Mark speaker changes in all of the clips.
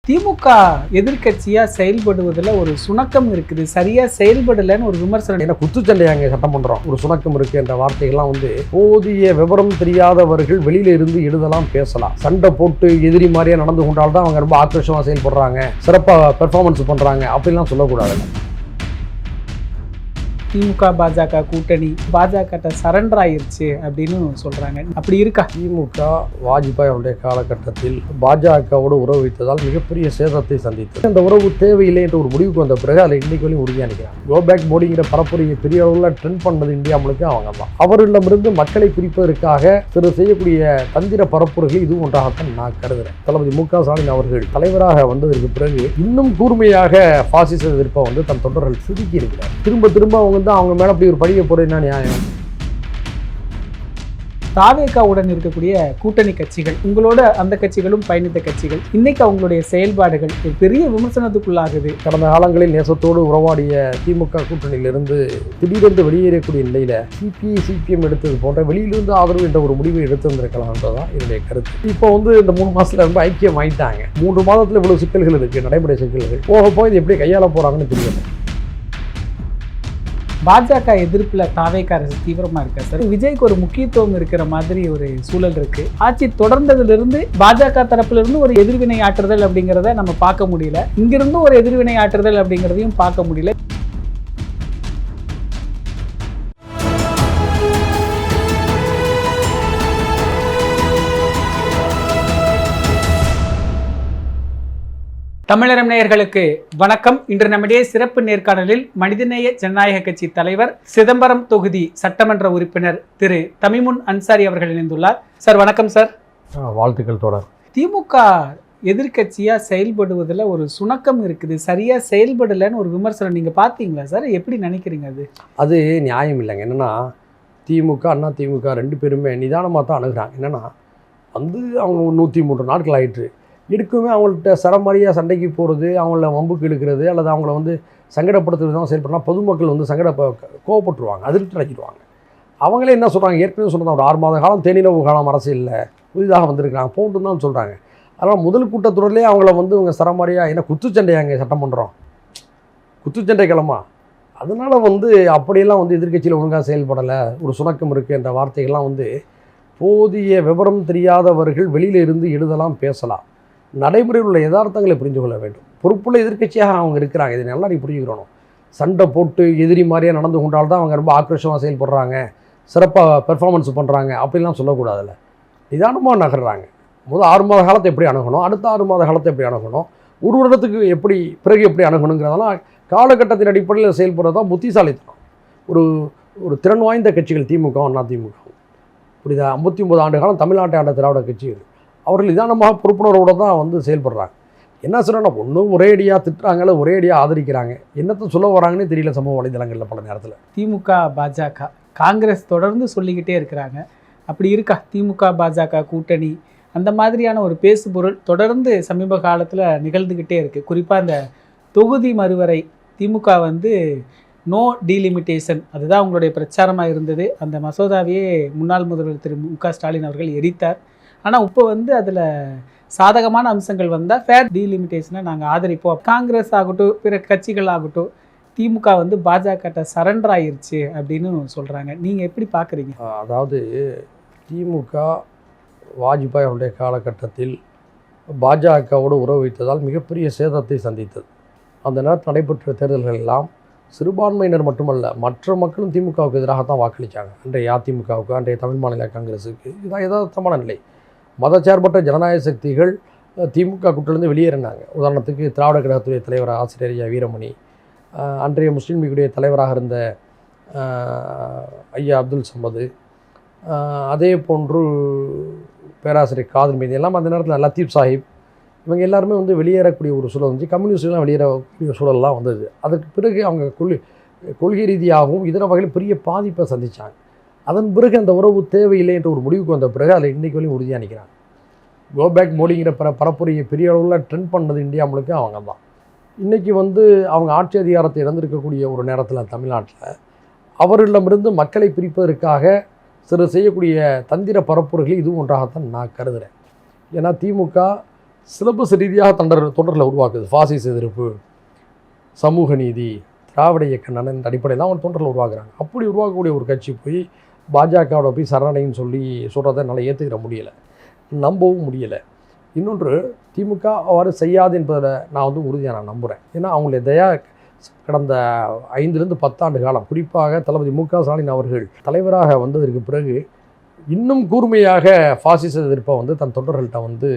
Speaker 1: திமுக எதிர்க்கட்சியா செயல்படுவதில் ஒரு சுணக்கம் இருக்குது, சரியா செயல்படலைன்னு ஒரு விமர்சனம்.
Speaker 2: ஏன்னா குத்துச்சண்டை அங்கே சட்டமன்றம் ஒரு சுணக்கம் இருக்கு என்ற வார்த்தைகள்லாம் போதிய விவரம் தெரியாதவர்கள் வெளியில இருந்து எழுதலாம், பேசலாம். சண்டை போட்டு எதிரி மாதிரியே நடந்து கொண்டால்தான் அவங்க ரொம்ப ஆக்ரோஷமா செயல்படுறாங்க, சிறப்பாக பெர்ஃபார்மன்ஸ் பண்றாங்க அப்படிலாம் சொல்லக்கூடாது.
Speaker 1: திமுக பாஜக கூட்டணி பாஜக சரண்டர் ஆயிருச்சு அப்படின்னு சொல்றாங்க. அப்படி இருக்கா?
Speaker 2: திமுக வாஜ்பாய் அவருடைய காலகட்டத்தில் பாஜகவோடு உறவு வைத்ததால் மிகப்பெரிய சேதத்தை சந்தித்தது. அந்த உறவு தேவையில்லை என்ற ஒரு முடிவுக்கு வந்த பிறகு அதில் இன்னைக்கு வரையும் உறுதியாக நிற்கிறாங்க. கோ பேக் மோடிங்கிற பரப்புரையை பெரிய அளவில் ட்ரெண்ட் பண்ணது இந்தியா முழுக்க அவங்க தான். அவர்களிடமிருந்து மக்களை பிரிப்பதற்காக சிறு செய்யக்கூடிய தந்திர பரப்புரைகள் இதுவும் ஒன்றாகத்தான் நான் கருதுகிறேன். தளபதி மு.க. ஸ்டாலின் அவர்கள் தலைவராக வந்ததற்கு பிறகு இன்னும் கூர்மையாக பாசிச எதிர்ப்பை தன் தொண்டர்கள் சுருக்கி இருக்கிறார். திரும்ப திரும்ப அவங்க மேல அப்படி ஒரு படிக்க போறதுன்னா நியாயம்.
Speaker 1: தாவேகாவுடன் இருக்கக்கூடிய கூட்டணி கட்சிகள், உங்களோட அந்த கட்சிகளும் பயணித்த கட்சிகள், இன்னைக்கு அவங்களுடைய செயல்பாடுகள் ஒரு பெரிய விமர்சனத்துக்குள்ளாகுது.
Speaker 2: கடந்த காலங்களில் நேசத்தோடு உறவாடிய திமுக கூட்டணியிலிருந்து திடீரென்று வெளியேறக்கூடிய நிலையில சிபிஎம் எடுத்தது போன்ற வெளியிலிருந்து ஆதரவு என்ற ஒரு முடிவை எடுத்திருந்திருக்கலாம் என்றதான் என்னுடைய கருத்து. இப்போ இந்த 3 மாசத்துல ரொம்ப ஐக்கியம் ஆயிட்டாங்க. 3 மாதத்துல இவ்வளவு சிக்கல்கள் இருக்கு, நடைமுறை சிக்கல்கள். போக இது எப்படி கையாள போறாங்கன்னு தெரியல.
Speaker 1: பாஜக எதிர்ப்புல தாவேகா அரசு தீவிரமா இருக்கா சார்? விஜய்க்கு ஒரு முக்கியத்துவம் இருக்கிற மாதிரி ஒரு சூழல் இருக்கு. ஆட்சி தொடர்ந்ததுல இருந்து பாஜக தரப்புல இருந்து ஒரு எதிர்வினை ஆற்றுதல் அப்படிங்கிறத நம்ம பார்க்க முடியல, இங்கிருந்து ஒரு எதிர்வினை ஆற்றுதல் அப்படிங்கிறதையும் பார்க்க முடியல. தமிழரம் நேயர்களுக்கு வணக்கம். இன்று நம்முடைய சிறப்பு நேர்காணலில் மனிதநேய ஜனநாயக கட்சி தலைவர், சிதம்பரம் தொகுதி சட்டமன்ற உறுப்பினர் திரு தமிமுன் அன்சாரி அவர்கள் இணைந்துள்ளார். சார் வணக்கம் சார்.
Speaker 2: வாழ்த்துக்கள் தொடர்.
Speaker 1: திமுக எதிர்க்கட்சியா செயல்படுவதில் ஒரு சுணக்கம் இருக்குது, சரியா செயல்படலைன்னு ஒரு விமர்சனம் நீங்க பார்த்தீங்களா சார்? எப்படி நினைக்கிறீங்க?
Speaker 2: அது நியாயம் இல்லைங்க. என்னன்னா திமுக அண்ணா திமுக 2 பேருமே நிதானமாக தான் அணுகிறாங்க. என்னன்னா அவங்க 103 நாட்கள் ஆயிற்று. எடுக்குமே அவங்கள்ட்ட சரமாரியாக சண்டைக்கு போகிறது, அவங்கள வம்புக்கு இழுக்கிறது அல்லது அவங்கள சங்கடப்படுத்துறது தான் செயல்படலாம். பொதுமக்கள் கோவப்பட்டுருவாங்க, அதிருப்தி அடைஞ்சிடுவாங்க. அவங்களே என்ன சொல்கிறாங்க, ஏற்கனவே சொன்னதான் ஒரு 6 மாத காலம் தேனிலவு காலம் அரசியலில் புதிதாக வந்திருக்கிறாங்க போன்ட்டு தான் சொல்கிறாங்க. அதனால் முதல் கூட்டத்தொடரிலே அவங்கள இவங்க சரமாரியாக என்ன குத்துச்சண்டை அங்கே சட்டமன்றம் குத்துச்சண்டை கிளம்பா, அதனால் அப்படியெல்லாம் எதிர்க்கட்சியில் ஒழுங்காக செயல்படலை, ஒரு சுணக்கம் இருக்குது என்ற வார்த்தைகள்லாம் போதிய விவரம் தெரியாதவர்கள் வெளியில் இருந்து எழுதலாம், பேசலாம். நடைமுறையில் உள்ள யதார்த்தங்களை புரிந்து கொள்ள வேண்டும். பொறுப்புள்ள எதிர்க்கட்சியாக அவங்க இருக்கிறாங்க, இதை நல்லா நீ புரிஞ்சுக்கிறணும். சண்டை போட்டு எதிரி மாதிரியே நடந்து கொண்டால்தான் அவங்க ரொம்ப ஆக்ரோஷமாக செயல்படுறாங்க, சிறப்பாக பெர்ஃபார்மன்ஸ் பண்ணுறாங்க அப்படிலாம் சொல்லக்கூடாதுல்ல. நிதானமாக நகர்றாங்க. 6 மாத காலத்தை எப்படி அணுகணும், அடுத்த 6 மாத காலத்தை எப்படி அணுகணும், ஒரு வருடத்துக்கு எப்படி பிறகு எப்படி அணுகணுங்கிறதெல்லாம் காலகட்டத்தின் அடிப்படையில் செயல்படுறது தான் புத்திசாலித்தனம். ஒரு திறன் வாய்ந்த கட்சிகள் திமுக அண்ணா திமுக. புரியுதா? 59 ஆண்டு காலம் தமிழ்நாட்டை ஆண்ட திராவிட கட்சிகள். அவர்கள் நிதானமாக பொறுப்புணர்வோடு தான் செயல்படுறாங்க. என்ன சொல்கிறேன்னா, ஒன்றும் ஒரே அடியாக திட்டுறாங்கள, ஒரே அடியாக ஆதரிக்கிறாங்க. என்னத்தை சொல்ல வராங்கன்னே தெரியல சமூக வலைதளங்களில் பல நேரத்தில்.
Speaker 1: திமுக பாஜக காங்கிரஸ் தொடர்ந்து சொல்லிக்கிட்டே இருக்கிறாங்க. அப்படி இருக்கா திமுக பாஜக கூட்டணி? அந்த மாதிரியான ஒரு பேசுபொருள் தொடர்ந்து சமீப காலத்தில் நிகழ்ந்துக்கிட்டே இருக்குது. குறிப்பாக இந்த தொகுதி மறுவரை திமுக நோ டீலிமிட்டேஷன் அதுதான் உங்களுடைய பிரச்சாரமாக இருந்தது. அந்த மசோதாவையே முன்னாள் முதல்வர் திரு மு.க. ஸ்டாலின் அவர்கள் எரித்தார். ஆனால் இப்போ அதில் சாதகமான அம்சங்கள் வந்தால் ஃபேர் டீலிமிட்டேஷனை நாங்கள் ஆதரிப்போம். காங்கிரஸ் ஆகட்டும், பிற கட்சிகள் ஆகட்டும், திமுக பாஜக சரண்டர் ஆயிருச்சு அப்படின்னு சொல்கிறாங்க. நீங்கள் எப்படி பார்க்குறீங்க?
Speaker 2: அதாவது திமுக வாஜ்பாய் அவருடைய காலகட்டத்தில் பாஜகவோடு உறவு வைத்ததால் மிகப்பெரிய சேதத்தை சந்தித்தது. அந்த நேரத்தில் நடைபெற்ற தேர்தல்கள் எல்லாம் சிறுபான்மையினர் மட்டுமல்ல, மற்ற மக்களும் திமுகவுக்கு எதிராகத்தான் வாக்களித்தாங்க. அன்றைய அதிமுகவுக்கு, அன்றைய தமிழ் மாநில காங்கிரஸுக்கு. இதுதான் யதார்த்தமான நிலை. மதச்சார்பற்ற ஜனநாயக சக்திகள் திமுக கூட்டிலிருந்து வெளியேறினாங்க. உதாரணத்துக்கு திராவிட கழகத்துடைய தலைவர் ஆசிரியர் ஐயா வீரமணி, அன்றைய முஸ்லீம் லீக்குடைய தலைவராக இருந்த ஐயா அப்துல் சமது, அதே போன்று பேராசிரியர் காதர் மீது எல்லாம் அந்த நேரத்தில் லத்தீப் சாஹிப், இவங்க எல்லாருமே வெளியேறக்கூடிய ஒரு சூழல் வந்துச்சு. கம்யூனிஸ்ட்லாம் வெளியேறக்கூடிய சூழல்லாம் வந்தது. அதுக்கு பிறகு அவங்க கொள்கை ரீதியாகவும் இதர வகையில் பெரிய பாதிப்பை சந்தித்தாங்க. அதன் பிறகு அந்த உறவு தேவையில்லை என்ற ஒரு முடிவுக்கு வந்த பிறகு அதில் இன்றைக்கு வரையும் உறுதியாக நிற்கிறாங்க. கோ பேக் மோடிங்கிற பரப்புரையை பெரிய அளவில் ட்ரெண்ட் பண்ணது இந்தியா முழுக்க அவங்க தான். இன்றைக்கி அவங்க ஆட்சி அதிகாரத்தை இழந்திருக்கக்கூடிய ஒரு நேரத்தில் தமிழ்நாட்டில் அவர்களிடமிருந்து மக்களை பிரிப்பதற்காக சிறு செய்யக்கூடிய தந்திர பரப்புரைகள் இதுவும் ஒன்றாகத்தான் நான் கருதுகிறேன். ஏன்னா திமுக சிலபஸ் ரீதியாக தொண்டர்களை உருவாக்குது. ஃபாசிச எதிர்ப்பு, சமூக நீதி, திராவிட இயக்க நலன் அடிப்படையில் அவங்க தொண்டர்களை உருவாக்குறாங்க. அப்படி உருவாக்கக்கூடிய ஒரு கட்சி போய் பாஜகவோட போய் சரணடைன்னு சொல்கிறத என்னால் ஏற்றுக்கிற முடியலை, நம்பவும் முடியலை. இன்னொன்று, திமுக அவ்வாறு செய்யாது என்பதை நான் வந்து உறுதியாக நான் நம்புகிறேன். ஏன்னா அவங்களுடைய கடந்த 5-10 ஆண்டு காலம், குறிப்பாக தளபதி மு.க. ஸ்டாலின் அவர்கள் தலைவராக வந்ததற்கு பிறகு இன்னும் கூர்மையாக ஃபாசிச எதிர்ப்பை வந்து தன் தொண்டர்கள்ட்ட வந்து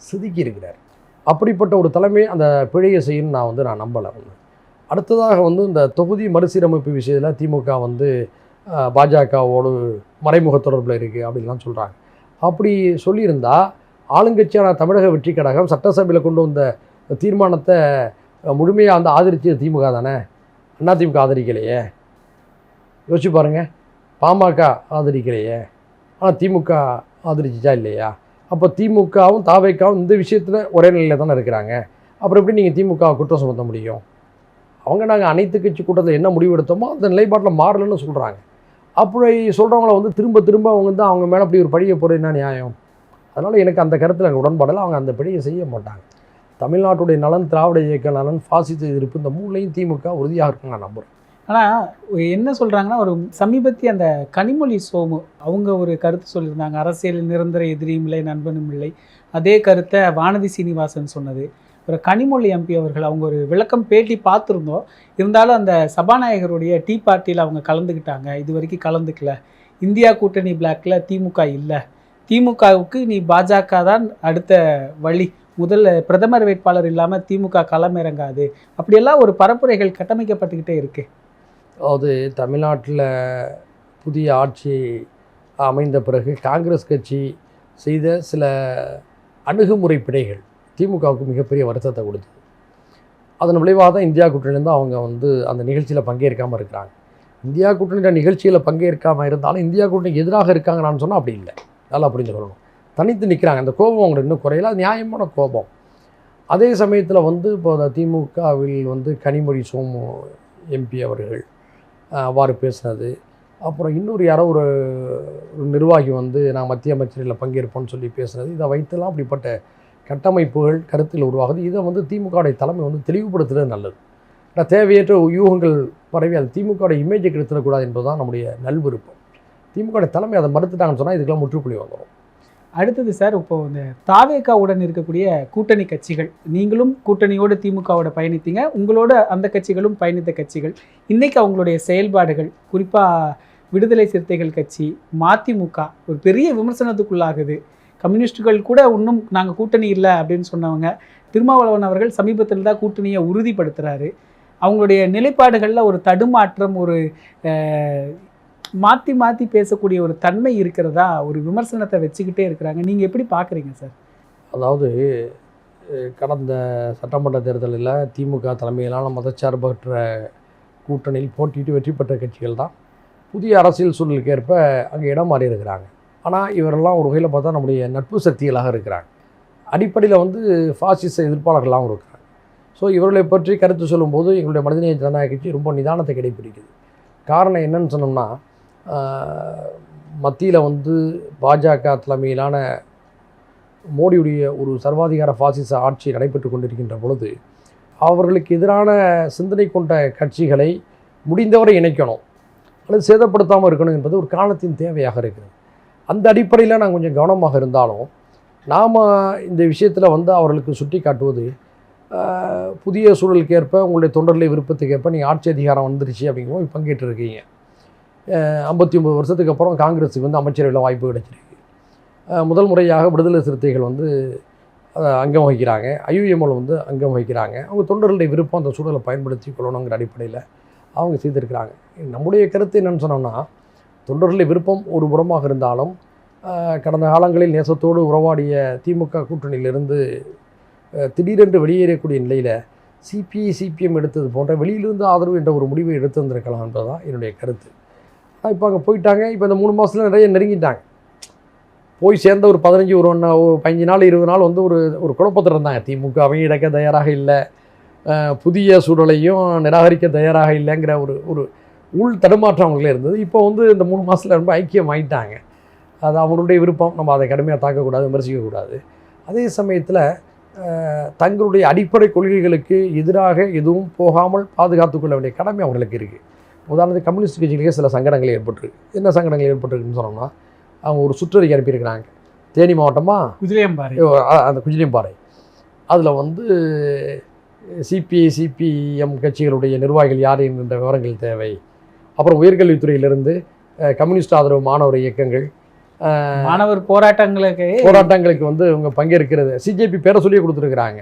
Speaker 2: செதுக்கி இருக்கிறார். அப்படிப்பட்ட ஒரு தலைமை அந்த பிழையை செய்யணும்னு நான் நம்பலை. ஒன்று. அடுத்ததாக வந்து இந்த தொகுதி மறுசீரமைப்பு விஷயத்தில் திமுக வந்து பாஜகவோடு மறைமுக தொடர்பில் இருக்குது அப்படின்லாம் சொல்கிறாங்க. அப்படி சொல்லியிருந்தால் ஆளுங்கட்சியான தமிழக வெற்றி கழகம் சட்டசபையில் கொண்டு வந்த தீர்மானத்தை முழுமையாக வந்து ஆதரிச்சது திமுக தானே, அதிமுக ஆதரிக்கலையே. யோசிச்சு பாருங்கள், பாமக ஆதரிக்கலையே, ஆனால் திமுக ஆதரிச்சிச்சா இல்லையா? அப்போ திமுகவும் தாவேக்காவும் இந்த விஷயத்தில் ஒரே நிலையில் தானே இருக்கிறாங்க. அப்புறம் எப்படி நீங்கள் திமுக குற்றம் சுமத்த முடியும்? அவங்க நாங்கள் அனைத்து கட்சி கூட்டத்தில் என்ன முடிவு எடுத்தோமோ அந்த நிலைப்பாட்டில் மாறலன்னு சொல்கிறாங்க. அப்படி சொல்கிறவங்கள வந்து திரும்ப அவங்க வந்து அவங்க மேலே அப்படி ஒரு பழியை போகிறது என்ன நியாயம்? அதனால் எனக்கு அந்த கருத்தில் எனக்கு உடன்பாடில் அவங்க அந்த பழியை செய்ய மாட்டாங்க. தமிழ்நாட்டுடைய நலன், திராவிட இயக்க நலன், ஃபாசிச எதிர்ப்பு, இந்த மூணையும் திமுக உறுதியாக இருக்குன்னு நான் நம்புகிறேன்.
Speaker 1: ஆனால் என்ன சொல்கிறாங்கன்னா, ஒரு சமீபத்திய அந்த கனிமொழி சோமு அவங்க ஒரு கருத்து சொல்லியிருந்தாங்க, அரசியலில் நிரந்தர எதிரியும் இல்லை நண்பனும் இல்லை. அதே கருத்தை வானதி சீனிவாசன் சொன்னது. ஒரு கனிமொழி எம்பி அவர்கள் அவங்க ஒரு விளக்கம் பேட்டி பார்த்துருந்தோம். இருந்தாலும் அந்த சபாநாயகருடைய டீ பார்ட்டியில் அவங்க கலந்துக்கிட்டாங்க, இது வரைக்கும் கலந்துக்கல. இந்தியா கூட்டணி பிளாக்ல திமுக இல்லை, திமுகவுக்கு நீ பாஜக தான் அடுத்த வழி, முதல்ல பிரதமர் வேட்பாளர் இல்லாமல் திமுக களமிறங்காது, அப்படியெல்லாம் ஒரு பரப்புரைகள் கட்டமைக்கப்பட்டுக்கிட்டே இருக்குது.
Speaker 2: அதாவது தமிழ்நாட்டில் புதிய ஆட்சி அமைந்த பிறகு காங்கிரஸ் கட்சி செய்த சில அணுகுமுறை பிழைகள் திமுகவுக்கு மிகப்பெரிய வருத்தத்தை கொடுத்தது. அதன் விளைவாக தான் இந்தியா கூட்டணியிலேருந்து அவங்க வந்து அந்த நிகழ்ச்சியில் பங்கேற்காமல் இருக்கிறாங்க. இந்தியா கூட்டணியில் நிகழ்ச்சியில் பங்கேற்காமல் இருந்தாலும் இந்தியா கூட்டணிக்கு எதிராக இருக்காங்கன்னு சொன்னால் அப்படி இல்லை, நல்லா புரிஞ்சுக்கணும். தனித்து நிற்கிறாங்க. அந்த கோபம் அவங்களுக்கு இன்னும் குறையில, நியாயமான கோபம். அதே சமயத்தில் வந்து இப்போ திமுகவில் வந்து கனிமொழி சோமு எம்பி அவர்கள் அவ்வாறு பேசுனது, அப்புறம் இன்னொரு யாரோ ஒரு நிர்வாகி வந்து நான் மத்திய அமைச்சரில் பங்கேற்போன்னு சொல்லி பேசுனது, இதை வைத்துலாம் அப்படிப்பட்ட கட்டமைப்புகள் கருத்தில் உருவாகுது. இதை வந்து திமுகவுடைய தலைமை வந்து தெளிவுபடுத்துறது நல்லது. ஆனால் தேவையற்ற யூகங்கள் பரவி அது திமுகவுடைய இமேஜை கெடுத்துடக்கூடாது என்பதுதான் நம்முடைய நல்விருப்பம். திமுகவுடைய தலைமை அதை மறுத்துட்டாங்கன்னு சொன்னால் இதுக்கெல்லாம் முற்றுப்புள்ளி வந்துடும்.
Speaker 1: அடுத்தது சார், இப்போ இந்த தாவேகாவுடன் இருக்கக்கூடிய கூட்டணி கட்சிகள், நீங்களும் கூட்டணியோடு திமுகவோட பயணித்தீங்க, உங்களோட அந்த கட்சிகளும் பயணித்த கட்சிகள், இன்றைக்கி அவங்களுடைய செயல்பாடுகள், குறிப்பாக விடுதலை சிறுத்தைகள் கட்சி, மதிமுக ஒரு பெரிய விமர்சனத்துக்குள்ளாகுது. கம்யூனிஸ்டுகள் கூட இன்னும் நாங்கள் கூட்டணி இல்லை அப்படின்னு சொன்னவங்க, திருமாவளவன் அவர்கள் சமீபத்தில் தான் கூட்டணியை உறுதிப்படுத்துகிறாரு. அவங்களுடைய நிலைப்பாடுகளில் ஒரு தடுமாற்றம், ஒரு மாற்றி பேசக்கூடிய ஒரு தன்மை இருக்கிறதா, ஒரு விமர்சனத்தை வச்சுக்கிட்டே இருக்கிறாங்க. நீங்கள் எப்படி பார்க்குறீங்க சார்?
Speaker 2: அதாவது கடந்த சட்டமன்ற தேர்தலில் திமுக தலைமையிலான மதச்சார்பற்ற கூட்டணியில் போட்டிட்டு வெற்றி பெற்ற கட்சிகள் தான் புதிய அரசியல் சூழலுக்கு ஏற்ப அங்கே இடம் மாறி இருக்கிறாங்க. ஆனால் இவரெல்லாம் ஒரு வகையில் பார்த்தா நம்முடைய நட்பு சக்திகளாக இருக்கிறாங்க. அடிப்படையில் வந்து ஃபாசிச எதிர்ப்பாளர்களாகவும் இருக்கிறாங்க. ஸோ இவர்களை பற்றி கருத்து சொல்லும்போது எங்களுடைய மனிதநேய ஜனநாயக கட்சி ரொம்ப நிதானத்தை கடைபிடிக்குது. காரணம் என்னன்னு சொன்னோம்னா, மத்தியில் வந்து பாஜக தலைமையிலான மோடியுடைய ஒரு சர்வாதிகார பாசிச ஆட்சி நடைபெற்று கொண்டிருக்கின்ற பொழுது அவர்களுக்கு எதிரான சிந்தனை கொண்ட கட்சிகளை முடிந்தவரை இணைக்கணும் அல்லது சேதப்படுத்தாமல் இருக்கணும் என்பது ஒரு காலத்தின் தேவையாக இருக்கிறது. அந்த அடிப்படையில் நாங்கள் கொஞ்சம் கவனமாக இருந்தாலும் நாம் இந்த விஷயத்தில் வந்து அவர்களுக்கு சுட்டி காட்டுவது, புதிய சூழலுக்கு ஏற்ப உங்களுடைய தொண்டர்களை விருப்பத்துக்கு ஏற்ப நீங்கள் ஆட்சி அதிகாரம் வந்துருச்சு அப்படிங்கும்போது பங்கேற்று இருக்கீங்க. 59 வருஷத்துக்கு அப்புறம் காங்கிரஸுக்கு வந்து அமைச்சரவையில் வாய்ப்பு கிடைச்சிருக்கு. முதல் முறையாக விடுதலை சிறுத்தைகள் வந்து அங்கம் வகிக்கிறாங்க, ஐயுஎம்எல் வந்து அங்கம் வகிக்கிறாங்க. அவங்க தொண்டர்களுடைய விருப்பம் அந்த சூழலை பயன்படுத்தி கொள்ளணுங்கிற அடிப்படையில் அவங்க செய்திருக்கிறாங்க. நம்முடைய கருத்து என்னென்னு சொன்னோம்னா, தொண்டர்களுடைய விருப்பம் ஒரு புறமாக இருந்தாலும் கடந்த காலங்களில் நேசத்தோடு உறவாடிய திமுக கூட்டணியிலிருந்து திடீரென்று வெளியேறக்கூடிய நிலையில் சிபிஎம் எடுத்தது போன்ற வெளியிலிருந்து ஆதரவு என்ற ஒரு முடிவை எடுத்து வந்திருக்கலாம் என்பதுதான் என்னுடைய கருத்து. இப்போ அங்கே போயிட்டாங்க. இப்போ இந்த 3 மாதத்தில் நிறைய நெருங்கிட்டாங்க. போய் சேர்ந்த ஒரு 15 நாள் 20 நாள் வந்து ஒரு குழப்பத்தில் இருந்தாங்க. திமுக அவங்க இழக்க தயாராக இல்லை, புதிய சூழலையும் நிராகரிக்க தயாராக இல்லைங்கிற ஒரு உள் தடுமாற்றம் அவங்களே இருந்தது. இப்போ வந்து இந்த 3 மாதத்தில் ரொம்ப ஐக்கியம் ஆகிட்டாங்க. அது அவங்களுடைய விருப்பம், நம்ம அதை கடுமையாக தாக்கக்கூடாது, விமர்சிக்கக்கூடாது. அதே சமயத்தில் தங்களுடைய அடிப்படை கொள்கைகளுக்கு எதிராக எதுவும் போகாமல் பாதுகாத்து கொள்ள வேண்டிய கடமை அவங்களுக்கு இருக்குது. உதாரணத்துக்கு கம்யூனிஸ்ட் கட்சிகளுக்கே சில சங்கடங்கள் ஏற்பட்டிருக்கு. என்ன சங்கடங்கள் ஏற்பட்டிருக்குன்னு சொன்னோம்னா, அவங்க ஒரு சுற்றறிக்கை அனுப்பியிருக்கிறாங்க. தேனி மாவட்டமாக
Speaker 1: குஜிலியம்பாறை,
Speaker 2: அந்த குஜிலியம்பாறை, அதில் வந்து சிபிஐ சிபிஎம் கட்சிகளுடைய நிர்வாகிகள் யார் என்கின்ற விவரங்கள் தேவை. அப்புறம் உயர்கல்வித்துறையிலிருந்து கம்யூனிஸ்ட் ஆதரவு மாணவர் இயக்கங்கள்,
Speaker 1: மாணவர் போராட்டங்களுக்கு
Speaker 2: வந்து இவங்க பங்கேற்கிறது, சிஜேபி பேரை சொல்லி கொடுத்துருக்குறாங்க.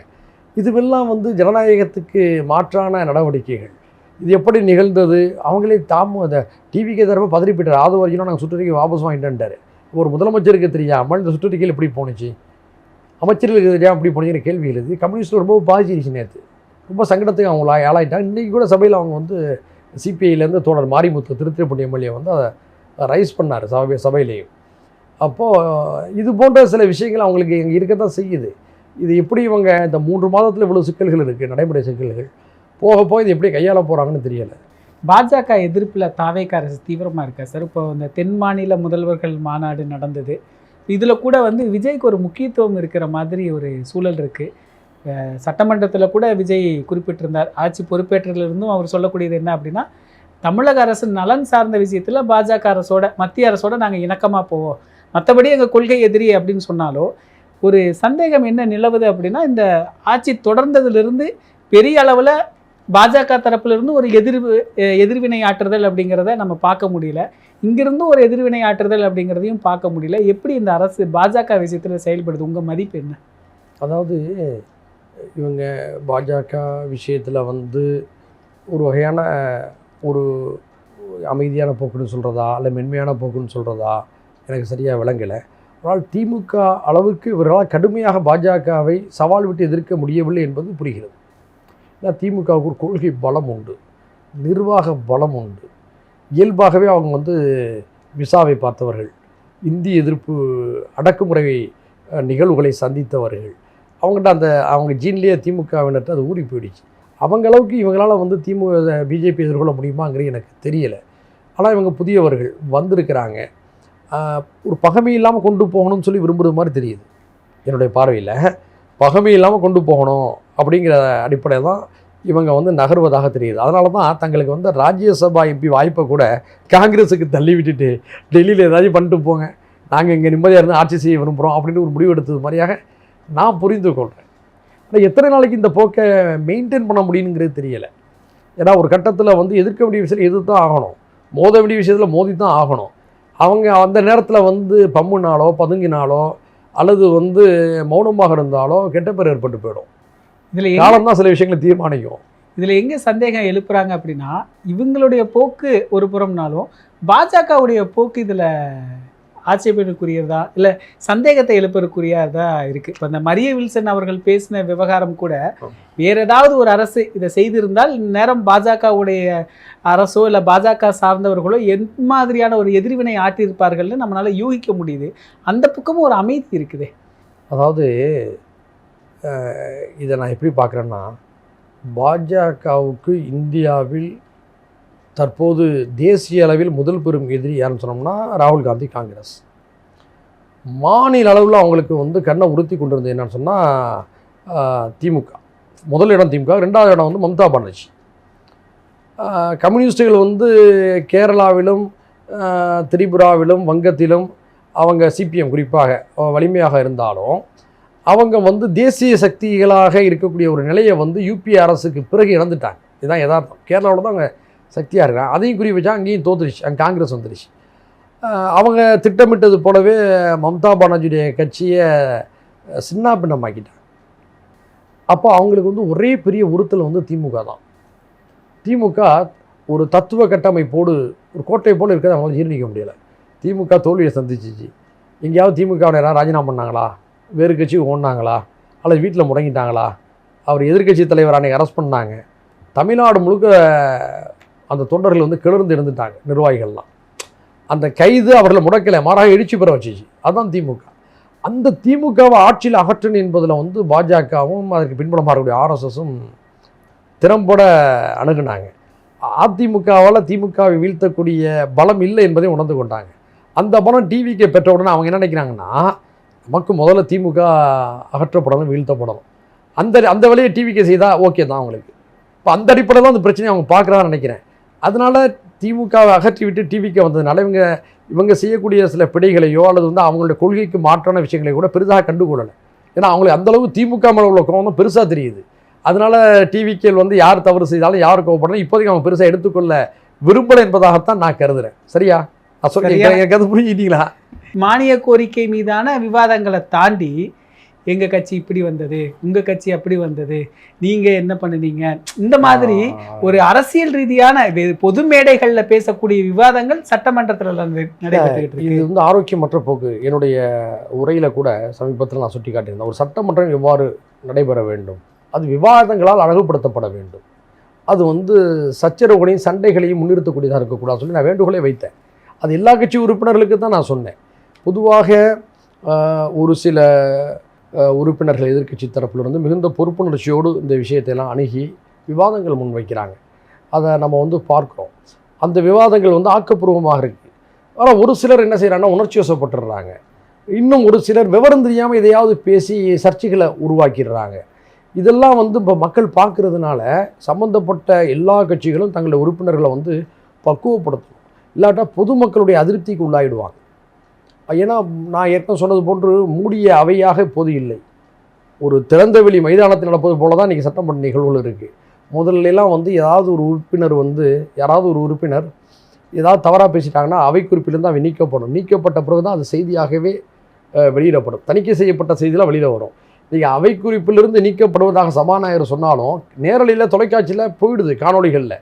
Speaker 2: இதுவெல்லாம் வந்து ஜனநாயகத்துக்கு மாற்றான நடவடிக்கைகள். இது எப்படி நிகழ்ந்தது? அவங்களே அதை டிவிக்கே தரப்ப பதறி போயிட்டார். ஆது வரைக்கும் நாங்கள் சுற்றறிக்கை வாபஸ் வாங்கிட்டேன்ட்டார். ஒரு முதலமைச்சருக்கு தெரியாமல் இந்த சுற்றறிக்கையில் எப்படி போணுச்சு, அமைச்சர்களுக்கு தெரியாமல் எப்படி போனுங்கிற கேள்வி எழுது. கம்யூனிஸ்ட் ரொம்ப பாதிச்சிருச்சு. நேற்று ரொம்ப சங்கடத்துக்கு அவங்க ஆளாயிட்டாங்க. இன்றைக்கி கூட சபையில் அவங்க வந்து சிபிஐலேருந்து தோழர் மாரிமுத்து திருத்திரப்பட்டி எம்எல்ஏ வந்து அதை ரைஸ் பண்ணார் சபையிலேயும். அப்போது இது போன்ற சில விஷயங்கள் அவங்களுக்கு இங்கே இருக்க தான் செய்யுது. இது எப்படி இவங்க இந்த 3 மாதத்தில் இவ்வளோ சிக்கல்கள் இருக்குது, நடைமுறை சிக்கல்கள், போக இது எப்படி கையாள போகிறாங்கன்னு தெரியலை.
Speaker 1: பாஜக எதிர்ப்பில் தாவேக அரசு தீவிரமாக இருக்கா சார்? இப்போ இந்த தென் மாநில முதல்வர்கள் மாநாடு நடந்தது. இதில் கூட வந்து விஜய்க்கு ஒரு முக்கியத்துவம் இருக்கிற மாதிரி ஒரு சூழல் இருக்குது. சட்டமன்றத்தில் கூட விஜய் குறிப்பிட்டிருந்தார். ஆட்சி பொறுப்பேற்றிலிருந்தும் அவர் சொல்லக்கூடியது என்ன அப்படின்னா, தமிழக அரசு நலன் சார்ந்த விஷயத்தில் பாஜக அரசோட, மத்திய அரசோட நாங்கள் இணக்கமாக போவோம், மற்றபடி எங்கள் கொள்கை எதிரி அப்படின்னு சொன்னாலோ, ஒரு சந்தேகம் என்ன நிலவுது அப்படின்னா, இந்த ஆட்சி தொடர்ந்ததிலிருந்து பெரிய அளவில் பாஜக தரப்பிலிருந்து ஒரு எதிர்வினை ஆற்றுதல் அப்படிங்கிறத நம்ம பார்க்க முடியல. இங்கிருந்தும் ஒரு எதிர்வினை ஆற்றுதல் அப்படிங்கிறதையும் பார்க்க முடியல. எப்படி இந்த அரசு பாஜக விஷயத்தில் செயல்படுது? உங்கள் மதிப்பு என்ன?
Speaker 2: அதாவது இவங்க பாஜக விஷயத்தில் வந்து ஒரு வகையான ஒரு அமைதியான போக்குன்னு சொல்கிறதா இல்லை மென்மையான போக்குன்னு சொல்கிறதா எனக்கு சரியாக விளங்கலை. ஆனால் திமுக அளவுக்கு இவர்களால் கடுமையாக பாஜகவை சவால் விட்டு எதிர்க்க முடியவில்லை என்பது புரிகிறது. ஏன்னா திமுகவுக்கு ஒரு கொள்கை பலம் உண்டு, நிர்வாக பலம் உண்டு. இயல்பாகவே அவங்க வந்து விசாவை பார்த்தவர்கள், இந்தி எதிர்ப்பு அடக்குமுறை நிகழ்வுகளை சந்தித்தவர்கள். அவங்கள்ட்ட அவங்க ஜீன்லேயே திமுகவினர்கிட்ட அது ஊறி போயிடுச்சு. அவங்க அளவுக்கு இவங்களால் வந்து பிஜேபி எதிர்கொள்ள முடியுமாங்கிறது எனக்கு தெரியலை. ஆனால் இவங்க புதியவர்கள் வந்திருக்கிறாங்க. ஒரு பகைமை இல்லாமல் கொண்டு போகணும்னு சொல்லி விரும்புகிறது மாதிரி தெரியுது என்னுடைய பார்வையில். பகைமை இல்லாமல் கொண்டு போகணும் அப்படிங்கிற அடிப்படையில் தான் இவங்க வந்து நகர்வதாக தெரியுது. அதனால தான் தங்களுக்கு வந்து ராஜ்யசபா எம்பி வாய்ப்பை கூட காங்கிரஸுக்கு தள்ளி விட்டுட்டு டெல்லியில் ஏதாச்சும் பண்ணிட்டு போங்க, நாங்கள் இங்கே நிம்மதியாக இருந்து ஆட்சி செய்ய விரும்புகிறோம் அப்படின்னு ஒரு முடிவு எடுத்தது மாதிரியாக நான் புரிந்து கொள்கிறேன். ஆனால் எத்தனை நாளைக்கு இந்த போக்கை மெயின்டைன் பண்ண முடியுங்கிறது தெரியலை. ஏன்னா ஒரு கட்டத்தில் வந்து எதிர்க்க வேண்டிய விஷயத்தில் எதிர்த்து தான் ஆகணும், மோத வேண்டிய விஷயத்தில் மோதி தான் ஆகணும். அவங்க அந்த நேரத்தில் வந்து பம்முனாலோ பதுங்கினாலோ அல்லது வந்து மௌனமாக இருந்தாலோ கெட்ட பேர் ஏற்பட்டு போயிடும். இதில் காலம் தான் சில விஷயங்களை தீர்மானிக்கும்.
Speaker 1: இதில் எங்கே சந்தேகம் எழுப்புறாங்க அப்படின்னா, இவங்களுடைய போக்கு ஒரு புறம்னாலும் பாஜகவுடைய போக்கு இதில் ஆட்சேபனைக்குரியதா இல்லை சந்தேகத்தை எழுப்பறக்குரியதா இருக்குது. இப்போ இந்த மரிய வில்சன் அவர்கள் பேசின விவகாரம் கூட வேறு ஏதாவது ஒரு அரசு இதை செய்திருந்தால் இந்நேரம் பாஜகவுடைய அரசோ இல்லை பாஜக சார்ந்தவர்களோ எந்த மாதிரியான ஒரு எதிர்வினை ஆற்றியிருப்பார்கள்னு நம்மளால் யூகிக்க முடியுது. அந்த பக்கமும் ஒரு அமைதி இருக்குது.
Speaker 2: அதாவது இதை நான் எப்படி பார்க்குறேன்னா, பாஜகவுக்கு இந்தியாவில் தற்போது தேசிய அளவில் முதல் பெரும் எதிரி யாருன்னு சொன்னோம்னா ராகுல் காந்தி, காங்கிரஸ். மாநில அளவில் அவங்களுக்கு வந்து கண்ணை உறுத்தி கொண்டு இருந்தது என்னன்னு சொன்னால் திமுக. முதல் இடம் திமுக, 2வது இடம் வந்து மம்தா பானர்ஜி. கம்யூனிஸ்டுகள் வந்து கேரளாவிலும் திரிபுராவிலும் வங்கத்திலும் அவங்க சிபிஎம் குறிப்பாக வலிமையாக இருந்தாலும் அவங்க வந்து தேசிய சக்திகளாக இருக்கக்கூடிய ஒரு நிலையை வந்து யூபிஏ அரசுக்கு பிறகு இழந்துட்டாங்க. இதுதான் யதார்த்தம். கேரளாவில் தான் அவங்க சக்தியாக இருக்காங்க. அதையும் குறி வச்சா அங்கேயும் தோத்துருச்சு, அங்கே காங்கிரஸ் வந்துருச்சு. அவங்க திட்டமிட்டது போலவே மம்தா பானர்ஜியுடைய கட்சியை சின்ன பின்னமாக்கிட்டாங்க. அப்போ அவங்களுக்கு வந்து ஒரே பெரிய உறுத்தல் வந்து திமுக தான். திமுக ஒரு தத்துவ கட்டமைப்போடு ஒரு கோட்டை போல் இருக்கிறத அவங்களால ஜீர்ணிக்க முடியலை. திமுக தோல்வியை சந்திச்சிச்சு. எங்கேயாவது திமுகவை யாராவது ராஜினாமா பண்ணாங்களா, வேறு கட்சி ஓடினாங்களா, அல்லது வீட்டில் முடங்கிட்டாங்களா, அவர் எதிர்கட்சி தலைவர் அன்றைக்கி அரெஸ்ட் பண்ணாங்க. தமிழ்நாடு முழுக்க அந்த தொண்டர்கள் வந்து கிளர்ந்து இருந்துட்டாங்க, நிர்வாகிகள்லாம். அந்த கைது அவர்களை முடக்கலை, மாறாக எழுச்சி பெற வச்சிச்சு. அதுதான் திமுக. அந்த திமுகவை ஆட்சியில் அகற்றணும் என்பதில் வந்து பாஜகவும் அதற்கு பின்புலமாக இருக்கக்கூடிய ஆர்எஸ்எஸும் திறம்பட அணுகுனாங்க. அதிமுகவால் திமுகவை வீழ்த்தக்கூடிய பலம் இல்லை என்பதை உணர்ந்து கொண்டாங்க. அந்த பலம் டிவிக்கு பெற்ற உடனே அவங்க என்ன நினைக்கிறாங்கன்னா, நமக்கு முதல்ல திமுக அகற்றப்படணும், வீழ்த்தப்படணும். அந்த வேலையை டிவிக்கு செய்தால் ஓகே தான் அவங்களுக்கு. இப்போ அந்த அடிப்படையில் தான் அந்த பிரச்சனையை அவங்க பார்க்குறதா நினைக்கிறேன். அதனால திமுகவை அகற்றி விட்டு டிவிக்கு வந்ததுனால இவங்க செய்யக்கூடிய சில பிழைகளையோ அல்லது வந்து அவங்களுடைய கொள்கைக்கு மாற்றான விஷயங்களை கூட பெரிதாக கண்டுகொள்ளலை. ஏன்னா அவங்களுக்கு அந்தளவுக்கு திமுக மேலே உள்ள கோவம் பெருசாக தெரியுது. அதனால டிவிக்கேல் வந்து யார் தவறு செய்தாலும் யார் கோவப்படணும் இப்போதைக்கு அவங்க பெருசாக எடுத்துக்கொள்ள விரும்பலை என்பதாகத்தான் நான் கருதுறேன். சரியா? நான் சொல்றேன், எனக்கு அது புரிஞ்சுக்கிட்டீங்களா?
Speaker 1: மானிய கோரிக்கை மீதான விவாதங்களை தாண்டி எங்கள் கட்சி இப்படி வந்தது, உங்கள் கட்சி அப்படி வந்தது, நீங்கள் என்ன பண்ணுனீங்க, இந்த மாதிரி ஒரு அரசியல் ரீதியான பொது மேடைகளில் பேசக்கூடிய விவாதங்கள் சட்டமன்றத்தில் நடைபெற்றுக்கிட்டு இருக்கு.
Speaker 2: இது வந்து ஆரோக்கியமற்ற போக்கு. என்னுடைய உரையில் கூட சமீபத்தில் நான் சுட்டி காட்டியிருந்தேன். ஒரு சட்டமன்றம் எவ்வாறு நடைபெற வேண்டும், அது விவாதங்களால் அழகுபடுத்தப்பட வேண்டும். அது வந்து சச்சரவுகளையும் சண்டைகளையும் முன்னிறுத்தக்கூடியதாக இருக்கக்கூடாது சொல்லி நான் வேண்டுகோளை வைத்தேன். அது எல்லா கட்சி உறுப்பினர்களுக்கு தான் நான் சொன்னேன். பொதுவாக ஒரு சில உறுப்பினர்கள் எதிர்க்கட்சி தரப்பிலிருந்து மிகுந்த பொறுப்புணர்ச்சியோடு இந்த விஷயத்தையெல்லாம் அணுகி விவாதங்கள் முன்வைக்கிறாங்க. அதை நம்ம வந்து பார்க்குறோம். அந்த விவாதங்கள் வந்து ஆக்கப்பூர்வமாக இருக்குது. ஆனால் ஒரு சிலர் என்ன செய்கிறாங்கன்னா உணர்ச்சி வசப்பட்டுடுறாங்க. இன்னும் ஒரு சிலர் விவரம் தெரியாமல் எதையாவது பேசி சர்ச்சைகளை உருவாக்கிடுறாங்க. இதெல்லாம் வந்து இப்போ மக்கள் பார்க்குறதுனால சம்மந்தப்பட்ட எல்லா கட்சிகளும் தங்களுடைய உறுப்பினர்களை வந்து பக்குவப்படுத்தணும். இல்லாட்டா பொதுமக்களுடைய அதிருப்திக்கு உள்ளாயிடுவாங்க. ஏன்னா நான் ஏற்கனவே சொன்னது போன்று மூடிய அவையாக இப்போது இல்லை. ஒரு திறந்தவெளி மைதானத்தில் நடப்பது போல தான் இன்றைக்கி சட்டமன்ற நிகழ்வுகள் இருக்குது. முதல்லலாம் வந்து யாராவது ஒரு உறுப்பினர் ஏதாவது தவறாக பேசிட்டாங்கன்னா அவை குறிப்பிலிருந்து அவன் நீக்கப்படும். நீக்கப்பட்ட பிறகு தான் அது செய்தியாகவே வெளியிடப்படும். தணிக்கை செய்யப்பட்ட செய்தியெலாம் வெளியில் வரும். இன்றைக்கி அவை குறிப்பிலிருந்து நீக்கப்படுவதாக சபாநாயகர் சொன்னாலும் நேரலையில் தொலைக்காட்சியில் போயிடுது, காணொலிகளில்.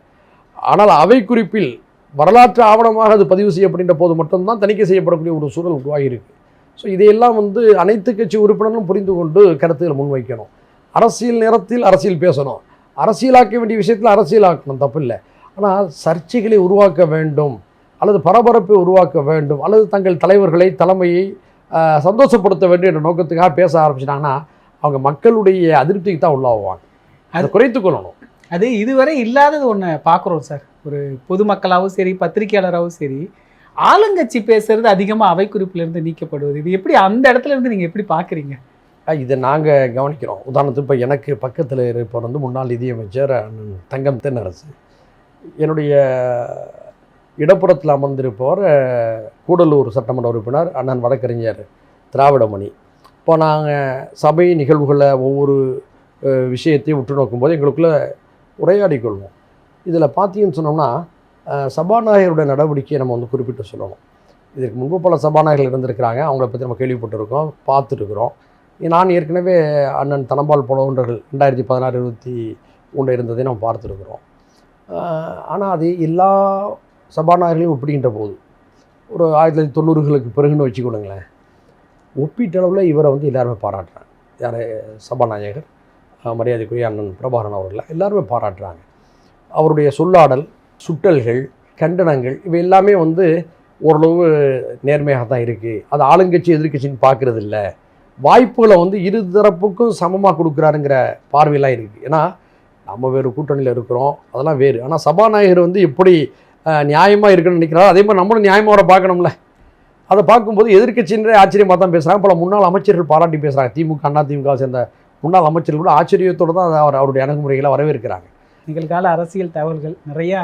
Speaker 2: ஆனால் அவை குறிப்பில் வரலாற்று ஆவணமாக அது பதிவு செய்யப்படுகின்ற போது மட்டும்தான் தணிக்கை செய்யப்படக்கூடிய ஒரு சூழல் உருவாகியிருக்கு. ஸோ இதையெல்லாம் வந்து அனைத்து கட்சி உறுப்பினர்களும் புரிந்து கொண்டு கருத்துக்களை முன்வைக்கணும். அரசியல் நேரத்தில் அரசியல் பேசணும், அரசியலாக்க வேண்டிய விஷயத்தில் அரசியலாக்கணும், தப்பில்லை. ஆனால் சர்ச்சைகளை உருவாக்க வேண்டும் அல்லது பரபரப்பை உருவாக்க வேண்டும் அல்லது தங்கள் தலைமையை சந்தோஷப்படுத்த வேண்டும் என்ற நோக்கத்துக்காக பேச ஆரம்பிச்சிட்டாங்கன்னா அவங்க மக்களுடைய அதிருப்திக்கு தான் உள்ளாகுவாங்க. அதை குறைத்து கொள்ளணும்.
Speaker 1: அது இதுவரை இல்லாதது ஒன்று பார்க்குறோம் சார். ஒரு பொதுமக்களாகவும் சரி, பத்திரிகையாளராகவும் சரி, ஆளுங்கட்சி பேசுறது அதிகமாக அவை குறிப்பிலிருந்து நீக்கப்படுவது, இது எப்படி அந்த இடத்துல இருந்து நீங்கள் எப்படி பார்க்குறீங்க?
Speaker 2: இதை நாங்கள் கவனிக்கிறோம். உதாரணத்துக்கு இப்போ எனக்கு பக்கத்தில் இருப்பவர் வந்து முன்னாள் நிதியமைச்சர் தங்கம் தென்னரசு. என்னுடைய இடப்புறத்தில் அமர்ந்திருப்பவர் கூடலூர் சட்டமன்ற உறுப்பினர் அண்ணன் வழக்கறிஞர் திராவிடமணி. இப்போ நாங்கள் சபை நிகழ்வுகளை ஒவ்வொரு விஷயத்தையும் உற்று நோக்கும்போது எங்களுக்குள்ளே உரையாடிக்கொள்வோம். இதில் பார்த்தீங்கன்னு சொன்னோம்னா சபாநாயகருடைய நடவடிக்கையை நம்ம வந்து குறிப்பிட்டு சொல்லணும். இதற்கு முன்பு பல சபாநாயகர்கள் இருந்திருக்கிறாங்க, அவங்கள பற்றி நம்ம கேள்விப்பட்டிருக்கோம், பார்த்துருக்குறோம். நான் ஏற்கனவே அண்ணன் தனபால் போன்றவர்கள் 2016-23 இருந்ததை நம்ம பார்த்துருக்குறோம். ஆனால் அது எல்லா சபாநாயகர்களையும் ஒப்பிடுகின்ற போது ஒரு 1990களுக்கு பிறகுன்னு வச்சுக்கொள்ளுங்களேன், ஒப்பீட்டளவில் இவரை வந்து எல்லாருமே பாராட்டுறாங்க. யார்? சபாநாயகர் மரியாதைக்குரிய அண்ணன் பிரபாகரன் அவர்களை எல்லாருமே பாராட்டுறாங்க. அவருடைய சொல்லாடல், சுட்டல்கள், கண்டனங்கள் இவை எல்லாமே வந்து ஓரளவு நேர்மையாக தான் இருக்குது. அது ஆளுங்கட்சி எதிர்கட்சின்னு பார்க்குறது இல்லை. வாய்ப்புகளை வந்து இரு தரப்புக்கும் சமமாக கொடுக்குறாருங்கிற பார்வையெல்லாம் இருக்குது. ஏன்னா நம்ம வேறு கூட்டணியில் இருக்கிறோம், அதெல்லாம் வேறு. ஆனால் சபாநாயகர் வந்து எப்படி நியாயமாக இருக்குன்னு நினைக்கிறாரோ அதே மாதிரி நம்மளும் நியாயமாக அவரை பார்க்கணும்ல. அதை பார்க்கும்போது எதிர்கட்சியினரே ஆச்சரியமாக தான் பேசுகிறாங்க. பல முன்னாள் அமைச்சர்கள் பாராட்டி பேசுகிறாங்க. திமுக சேர்ந்த முன்னாள் அமைச்சர்கள் கூட ஆச்சரியத்தோடு தான் அவருடைய அணுகுமுறைகளை வரவேற்கிறாங்க.
Speaker 1: நிகழ்கால அரசியல் தகவல்கள் நிறையா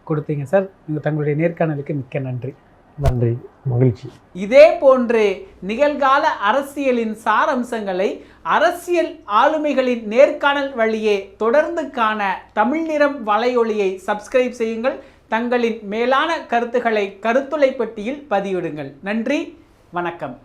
Speaker 1: கொடுத்தீங்க சார். தங்களுடைய நேர்காணலுக்கு மிக்க நன்றி.
Speaker 2: நன்றி, மகிழ்ச்சி.
Speaker 1: இதே போன்று நிகழ்கால அரசியலின் சாரம்சங்களை அரசியல் ஆளுமைகளின் நேர்காணல் வழியே தொடர்ந்து காண தமிழ் நிறம் வலையொலியை சப்ஸ்கிரைப் செய்யுங்கள். தங்களின் மேலான கருத்துக்களை கருத்துளை பெட்டியில் பதிவிடுங்கள். நன்றி, வணக்கம்.